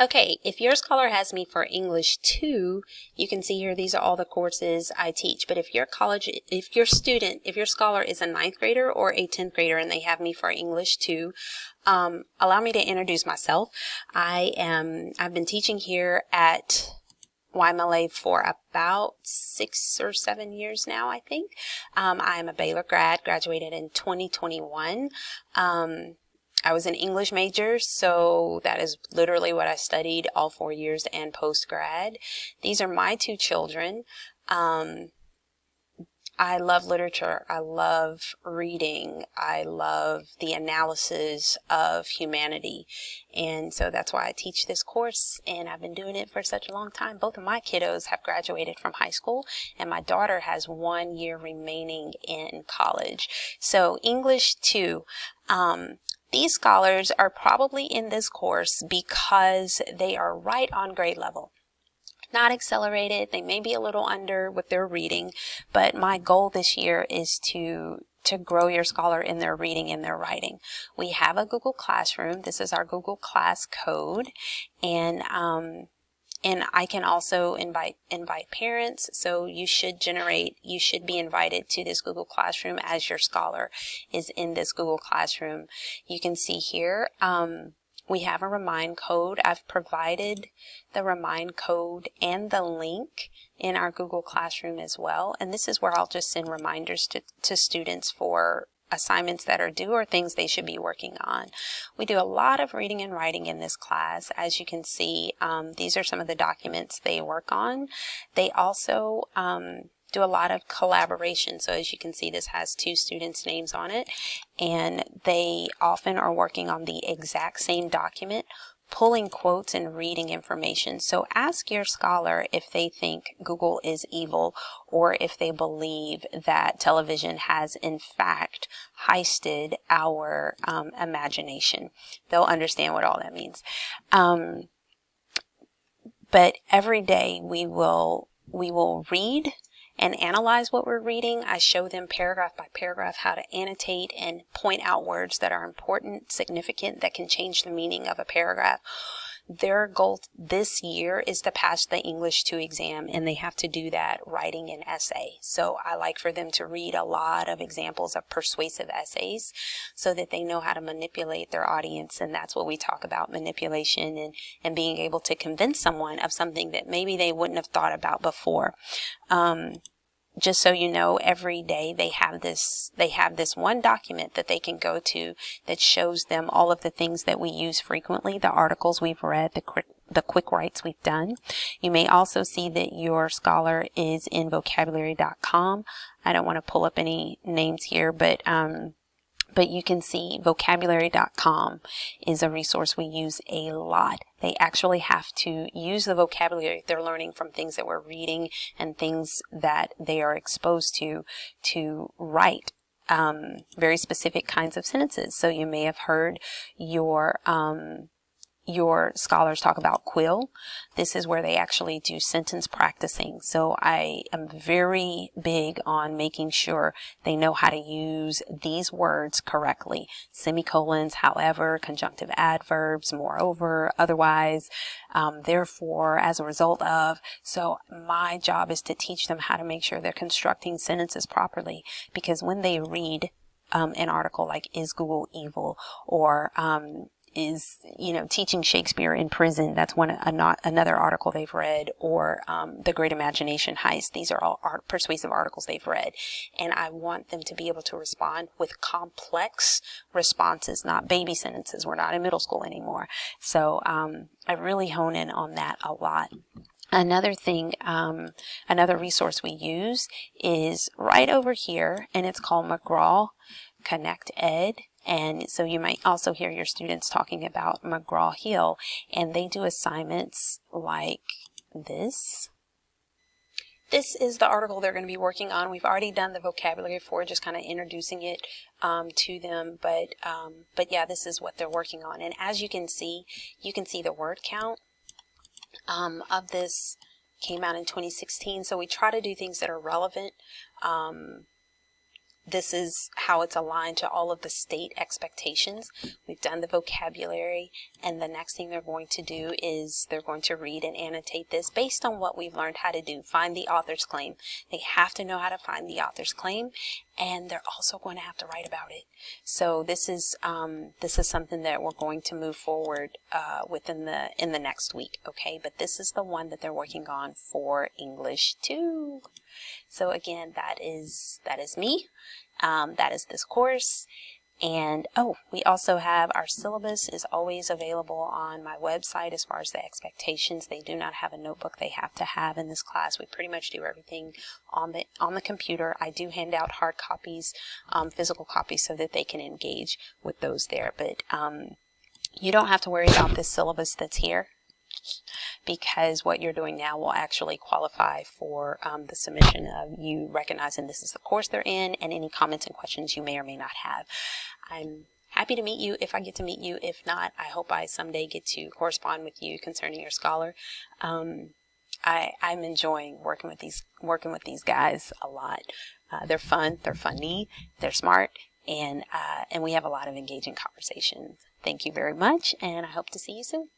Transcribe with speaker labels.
Speaker 1: Okay, if your scholar has me for English 2, you can see here these are all the courses I teach. But if your scholar is a 9th grader or a 10th grader and they have me for English 2, allow me to introduce myself. I've been teaching here at YMLA for about 6 or 7 years now, I think. I'm a Baylor grad, graduated in 2021. I was an English major, so that is literally what I studied all 4 years and post-grad. These are my 2 children. I love literature. I love reading. I love the analysis of humanity. And so that's why I teach this course, and I've been doing it for such a long time. Both of my kiddos have graduated from high school, and my daughter has 1 year remaining in college. So English 2. These scholars are probably in this course because they are right on grade level. Not accelerated, they may be a little under with their reading, but my goal this year is to grow your scholar in their reading and their writing. We have a Google Classroom. This is our Google Class code, and I can also invite parents, so you should be invited to this Google Classroom as your scholar is in this Google Classroom. You can see here, we have a remind code. I've provided the remind code and the link in our Google Classroom as well. And this is where I'll just send reminders to students for assignments that are due or things they should be working on. We do a lot of reading and writing in this class. As you can see, these are some of the documents they work on. They also do a lot of collaboration. So as you can see, this has 2 students' names on it, and they often are working on the exact same document, pulling quotes and reading information. So ask your scholar if they think Google is evil or if they believe that television has in fact heisted our imagination. They'll understand what all that means. But every day we will read and analyze what we're reading. I show them paragraph by paragraph how to annotate and point out words that are important, significant, that can change the meaning of a paragraph. Their goal this year is to pass the English 2 exam, and they have to do that writing an essay. So I like for them to read a lot of examples of persuasive essays so that they know how to manipulate their audience, and that's what we talk about, manipulation and being able to convince someone of something that maybe they wouldn't have thought about before. Just so you know, every day they have this one document that they can go to that shows them all of the things that we use frequently, the articles we've read, the quick writes we've done. You may also see that your scholar is in Vocabulary.com. I don't want to pull up any names here, but you can see Vocabulary.com is a resource we use a lot. They actually have to use the vocabulary they're learning from things that we're reading and things that they are exposed to write very specific kinds of sentences. So you may have heard your scholars talk about quill. This is where they actually do sentence practicing. So I am very big on making sure they know how to use these words correctly. Semicolons, however, conjunctive adverbs, moreover, otherwise, therefore, as a result of. So my job is to teach them how to make sure they're constructing sentences properly, because when they read an article like "Is Google Evil?" or is, teaching Shakespeare in prison. That's another article they've read, or The Great Imagination Heist. These are all persuasive articles they've read. And I want them to be able to respond with complex responses, not baby sentences. We're not in middle school anymore. So I really hone in on that a lot. Another thing, another resource we use is right over here, and it's called mcgraw Connect Ed. And so you might also hear your students talking about McGraw-Hill, and they do assignments like this. This is the article they're going to be working on. We've already done the vocabulary for just kind of introducing it to them, but yeah, this is what they're working on. And as you can see the word count of this came out in 2016. So we try to do things that are relevant. this is how it's aligned to all of the state expectations. We've done the vocabulary, and the next thing they're going to do is they're going to read and annotate this based on what we've learned how to do. Find the author's claim. They have to know how to find the author's claim, and they're also going to have to write about it. So this is something that we're going to move forward in the next week, okay? But this is the one that they're working on for English 2. So again, that is me. That is this course. And we also have our syllabus is always available on my website as far as the expectations. They do not have a notebook they have to have in this class. We pretty much do everything on the computer. I do hand out hard copies, physical copies, so that they can engage with those there. But you don't have to worry about this syllabus that's here, because what you're doing now will actually qualify for the submission of you recognizing this is the course they're in and any comments and questions you may or may not have. I'm happy to meet you if I get to meet you. If not, I hope I someday get to correspond with you concerning your scholar. I'm enjoying working with these guys a lot. They're fun, they're funny, they're smart, and we have a lot of engaging conversations. Thank you very much, and I hope to see you soon.